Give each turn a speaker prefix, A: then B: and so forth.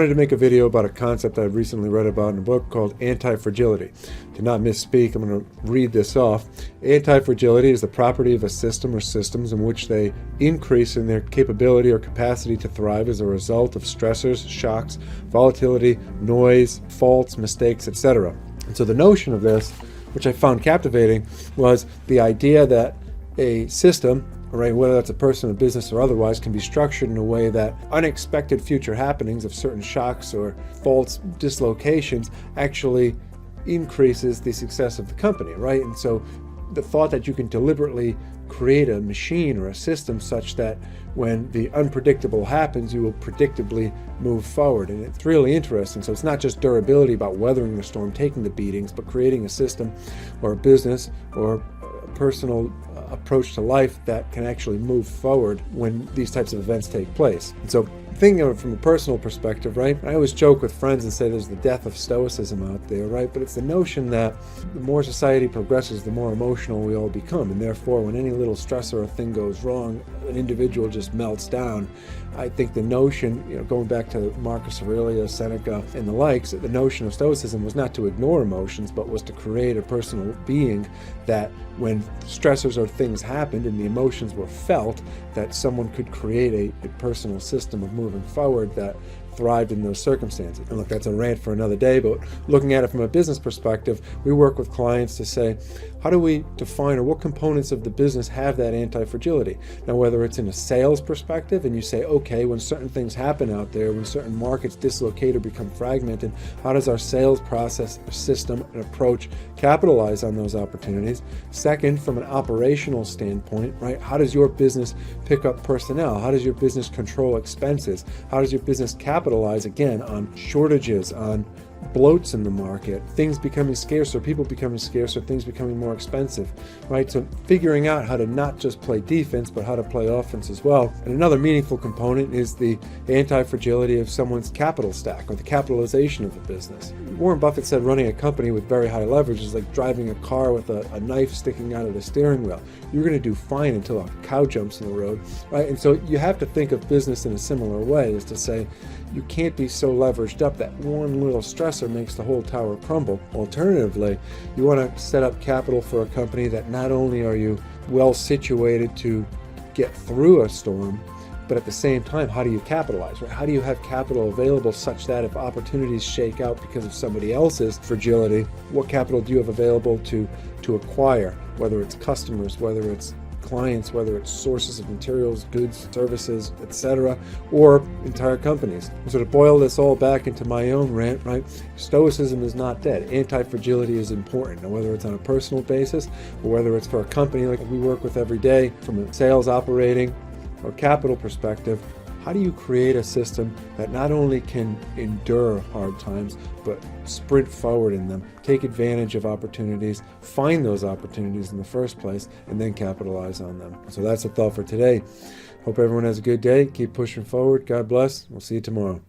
A: wanted to make a video about a concept I recently read about in a book called Anti-Fragility. To not misspeak, I'm going to read this off. Anti-fragility is the property of a system or systems in which they increase in their capability or capacity to thrive as a result of stressors, shocks, volatility, noise, faults, mistakes, etc. And so the notion of this, which I found captivating, was the idea that a system, right, whether that's a person, a business, or otherwise, can be structured in a way that unexpected future happenings of certain shocks or faults, dislocations, actually increases the success of the company, right? And so the thought that you can deliberately create a machine or a system such that when the unpredictable happens, you will predictably move forward. And it's really interesting. So it's not just durability about weathering the storm, taking the beatings, but creating a system or a business or a personal approach to life that can actually move forward when these types of events take place. And so thinking of it from a personal perspective, right, I always joke with friends and say there's the death of stoicism out there, right? But it's the notion that the more society progresses, the more emotional we all become. And therefore, when any little stressor or thing goes wrong, an individual just melts down. I think the notion, going back to Marcus Aurelius, Seneca, and the likes, the notion of stoicism was not to ignore emotions, but was to create a personal being that when stressors or things happened and the emotions were felt, that someone could create a personal system of moving forward that thrived in those circumstances. And look, that's a rant for another day, but looking at it from a business perspective, we work with clients to say, how do we define, or what components of the business have that anti-fragility? Now, whether it's in a sales perspective and you say, okay, when certain things happen out there, when certain markets dislocate or become fragmented, how does our sales process, system, and approach capitalize on those opportunities? Second, from an operational standpoint, right, how does your business pick up personnel? How does your business control expenses? How does your business capitalize, again, on shortages, on bloats in the market, things becoming scarcer, people becoming scarcer, things becoming more expensive, right? So figuring out how to not just play defense, but how to play offense as well. And another meaningful component is the anti-fragility of someone's capital stack, or the capitalization of a business. Warren Buffett said running a company with very high leverage is like driving a car with a knife sticking out of the steering wheel. You're going to do fine until a cow jumps in the road, right? And so you have to think of business in a similar way, is to say, you can't be so leveraged up that one little stressor makes the whole tower crumble. Alternatively, you want to set up capital for a company that not only are you well situated to get through a storm, but at the same time, how do you capitalize, right? How do you have capital available such that if opportunities shake out because of somebody else's fragility, what capital do you have available to acquire, whether it's customers, whether it's clients, whether it's sources of materials, goods, services, etc., or entire companies. So to boil this all back into my own rant, right? Stoicism is not dead. Anti-fragility is important. Now, whether it's on a personal basis or whether it's for a company like we work with every day, from a sales, operating, or capital perspective, how do you create a system that not only can endure hard times, but sprint forward in them, take advantage of opportunities, find those opportunities in the first place, and then capitalize on them? So that's the thought for today. Hope everyone has a good day. Keep pushing forward. God bless. We'll see you tomorrow.